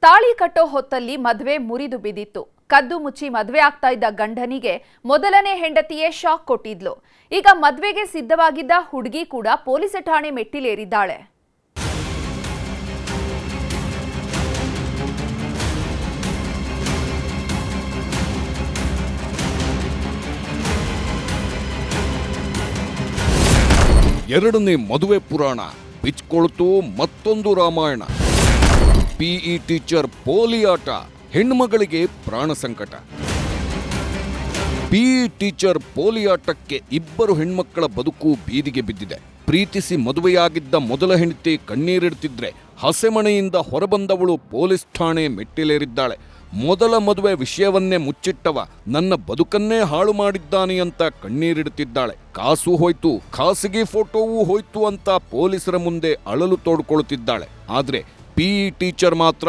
ತಾಳಿ ಕಟ್ಟೋ ಹೊತ್ತಲ್ಲಿ ಮದುವೆ ಮುರಿದು ಬಿದ್ದಿತ್ತು. ಕದ್ದು ಮುಚ್ಚಿ ಮದುವೆ ಆಗ್ತಾ ಇದ್ದ ಗಂಡನಿಗೆ ಮೊದಲನೇ ಹೆಂಡತಿಯೇ ಶಾಕ್ ಕೊಟ್ಟಿದ್ಲು. ಈಗ ಮದುವೆಗೆ ಸಿದ್ಧವಾಗಿದ್ದ ಹುಡುಗಿ ಕೂಡ ಪೊಲೀಸ್ ಠಾಣೆ ಮೆಟ್ಟಿಲೇರಿದ್ದಾಳೆ. ಎರಡನೇ ಮದುವೆ ಪುರಾಣ ಬಿಚ್ಕೊಳ್ತು ಮತ್ತೊಂದು ರಾಮಾಯಣ. ಪಿಇ ಟೀಚರ್ ಪೋಲಿಯಾಟ, ಹೆಣ್ಮಗಳಿಗೆ ಪ್ರಾಣ ಸಂಕಟ. ಪಿಇ ಟೀಚರ್ ಪೋಲಿಯಾಟಕ್ಕೆ ಇಬ್ಬರು ಹೆಣ್ಮಕ್ಕಳ ಬದುಕು ಬೀದಿಗೆ ಬಿದ್ದಿದೆ. ಪ್ರೀತಿಸಿ ಮದುವೆಯಾಗಿದ್ದ ಮೊದಲ ಹೆಂಡತಿ ಕಣ್ಣೀರಿಡ್ತಿದ್ರೆ ಹಸೆಮಣೆಯಿಂದ ಹೊರಬಂದವಳು ಪೊಲೀಸ್ ಠಾಣೆ ಮೆಟ್ಟಿಲೇರಿದ್ದಾಳೆ. ಮೊದಲ ಮದುವೆ ವಿಷಯವನ್ನೇ ಮುಚ್ಚಿಟ್ಟವ ನನ್ನ ಬದುಕನ್ನೇ ಹಾಳು ಮಾಡಿದ್ದಾನೆ ಅಂತ ಕಣ್ಣೀರಿಡುತ್ತಿದ್ದಾಳೆ. ಕಾಸು ಹೋಯ್ತು, ಖಾಸಗಿ ಫೋಟೋವೂ ಹೋಯ್ತು ಅಂತ ಪೊಲೀಸರ ಮುಂದೆ ಅಳಲು ತೋಡ್ಕೊಳ್ತಿದ್ದಾಳೆ. ಆದ್ರೆ ಪಿಇ ಟೀಚರ್ ಮಾತ್ರ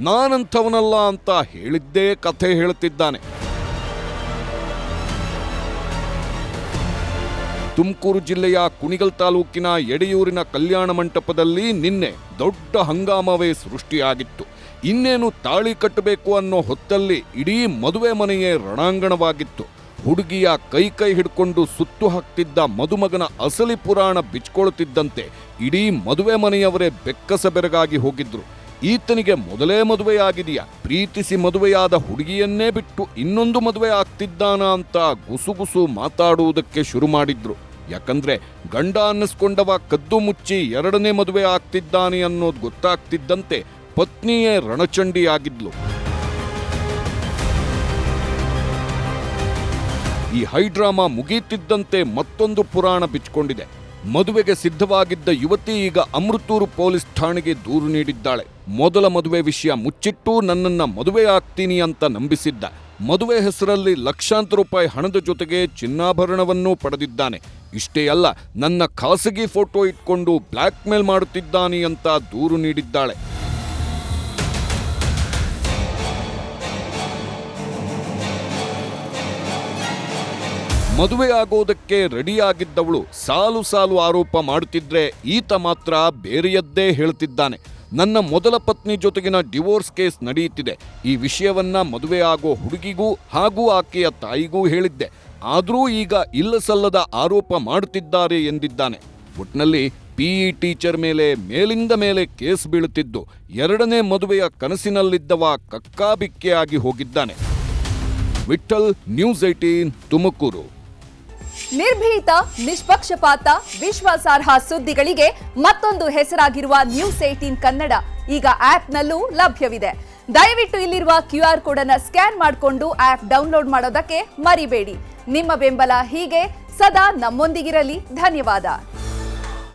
ನಾನಂಥವನಲ್ಲ ಅಂತ ಹೇಳಿದ್ದೇ ಕಥೆ ಹೇಳುತ್ತಿದ್ದಾನೆ. ತುಮಕೂರು ಜಿಲ್ಲೆಯ ಕುಣಿಗಲ್ ತಾಲೂಕಿನ ಎಡೆಯೂರಿನ ಕಲ್ಯಾಣ ಮಂಟಪದಲ್ಲಿ ನಿನ್ನೆ ದೊಡ್ಡ ಹಂಗಾಮವೇ ಸೃಷ್ಟಿಯಾಗಿತ್ತು. ಇನ್ನೇನು ತಾಳಿ ಕಟ್ಟಬೇಕು ಅನ್ನೋ ಹೊತ್ತಲ್ಲಿ ಇಡೀ ಮದುವೆ ಮನೆಯೇ ರಣಾಂಗಣವಾಗಿತ್ತು. ಹುಡುಗಿಯ ಕೈ ಹಿಡ್ಕೊಂಡು ಸುತ್ತು ಹಾಕ್ತಿದ್ದ ಮದುಮಗನ ಅಸಲಿ ಪುರಾಣ ಬಿಚ್ಕೊಳ್ತಿದ್ದಂತೆ ಇಡೀ ಮದುವೆ ಮನೆಯವರೇ ಬೆಕ್ಕಸ ಬೆರಗಾಗಿ ಹೋಗಿದ್ರು. ಈತನಿಗೆ ಮೊದಲೇ ಮದುವೆಯಾಗಿದೆಯಾ, ಪ್ರೀತಿಸಿ ಮದುವೆಯಾದ ಹುಡುಗಿಯನ್ನೇ ಬಿಟ್ಟು ಇನ್ನೊಂದು ಮದುವೆ ಆಗ್ತಿದ್ದಾನ ಅಂತ ಗುಸುಗುಸು ಮಾತಾಡುವುದಕ್ಕೆ ಶುರು ಮಾಡಿದ್ರು. ಯಾಕಂದ್ರೆ ಗಂಡ ಅನ್ನಿಸ್ಕೊಂಡವ ಕದ್ದು ಮುಚ್ಚಿ ಎರಡನೇ ಮದುವೆ ಆಗ್ತಿದ್ದಾನೆ ಅನ್ನೋದು ಗೊತ್ತಾಗ್ತಿದ್ದಂತೆ ಪತ್ನಿಯೇ ರಣಚಂಡಿಯಾಗಿದ್ಲು. ಈ ಹೈಡ್ರಾಮಾ ಮುಗೀತಿದ್ದಂತೆ ಮತ್ತೊಂದು ಪುರಾಣ ಬಿಚ್ಕೊಂಡಿದೆ. ಮದುವೆಗೆ ಸಿದ್ಧವಾಗಿದ್ದ ಯುವತಿ ಈಗ ಅಮೃತೂರು ಪೊಲೀಸ್ ಠಾಣೆಗೆ ದೂರು ನೀಡಿದ್ದಾಳೆ. ಮೊದಲ ಮದುವೆ ವಿಷಯ ಮುಚ್ಚಿಟ್ಟು ನನ್ನನ್ನ ಮದುವೆ ಆಗ್ತೀನಿ ಅಂತ ನಂಬಿಸಿದ್ದ. ಮದುವೆ ಹೆಸರಲ್ಲಿ ಲಕ್ಷಾಂತರ ರೂಪಾಯಿ ಹಣದ ಜೊತೆಗೆ ಚಿನ್ನಾಭರಣವನ್ನೂ ಪಡೆದಿದ್ದಾನೆ. ಇಷ್ಟೇ ಅಲ್ಲ, ನನ್ನ ಖಾಸಗಿ ಫೋಟೋ ಇಟ್ಕೊಂಡು ಬ್ಲ್ಯಾಕ್ ಮೇಲ್ ಮಾಡುತ್ತಿದ್ದಾನೆ ಅಂತ ದೂರು ನೀಡಿದ್ದಾಳೆ. ಮದುವೆ ಆಗೋದಕ್ಕೆ ರೆಡಿಯಾಗಿದ್ದವಳು ಸಾಲು ಸಾಲು ಆರೋಪ ಮಾಡುತ್ತಿದ್ರೆ ಈತ ಮಾತ್ರ ಬೇರೆಯದ್ದೇ ಹೇಳ್ತಿದ್ದಾನೆ. ನನ್ನ ಮೊದಲ ಪತ್ನಿ ಜೊತೆಗಿನ ಡಿವೋರ್ಸ್ ಕೇಸ್ ನಡೆಯುತ್ತಿದೆ. ಈ ವಿಷಯವನ್ನ ಮದುವೆ ಆಗೋ ಹುಡುಗಿಗೂ ಹಾಗೂ ಆಕೆಯ ತಾಯಿಗೂ ಹೇಳಿದ್ದೆ. ಆದರೂ ಈಗ ಇಲ್ಲಸಲ್ಲದ ಆರೋಪ ಮಾಡುತ್ತಿದ್ದಾರೆ ಎಂದಿದ್ದಾನೆ. ಒಟ್ನಲ್ಲಿ ಪಿಇ ಟೀಚರ್ ಮೇಲಿಂದ ಮೇಲೆ ಕೇಸ್ ಬೀಳುತ್ತಿದ್ದು ಎರಡನೇ ಮದುವೆಯ ಕನಸಿನಲ್ಲಿದ್ದವ ಕಕ್ಕಾಬಿಕ್ಕೆಯಾಗಿ ಹೋಗಿದ್ದಾನೆ. ವಿಠಲ್, ನ್ಯೂಸ್ 18 ತುಮಕೂರು. ನಿರ್ಭೀತ, ನಿಷ್ಪಕ್ಷಪಾತ, ವಿಶ್ವಾಸಾರ್ಹ ಸುದ್ದಿಗಳಿಗೆ ಮತ್ತೊಂದು ಹೆಸರಾಗಿರುವ ನ್ಯೂಸ್ 18 ಕನ್ನಡ ಈಗ ಆಪ್ನಲ್ಲೂ ಲಭ್ಯವಿದೆ. ದಯವಿಟ್ಟು ಇಲ್ಲಿರುವ QR ಕೋಡ್ ಅನ್ನು ಸ್ಕ್ಯಾನ್ ಮಾಡಿಕೊಂಡು ಆಪ್ ಡೌನ್ಲೋಡ್ ಮಾಡೋದಕ್ಕೆ ಮರಿಬೇಡಿ. ನಿಮ್ಮ ಬೆಂಬಲ ಹೀಗೆ ಸದಾ ನಮ್ಮೊಂದಿಗಿರಲಿ. ಧನ್ಯವಾದ.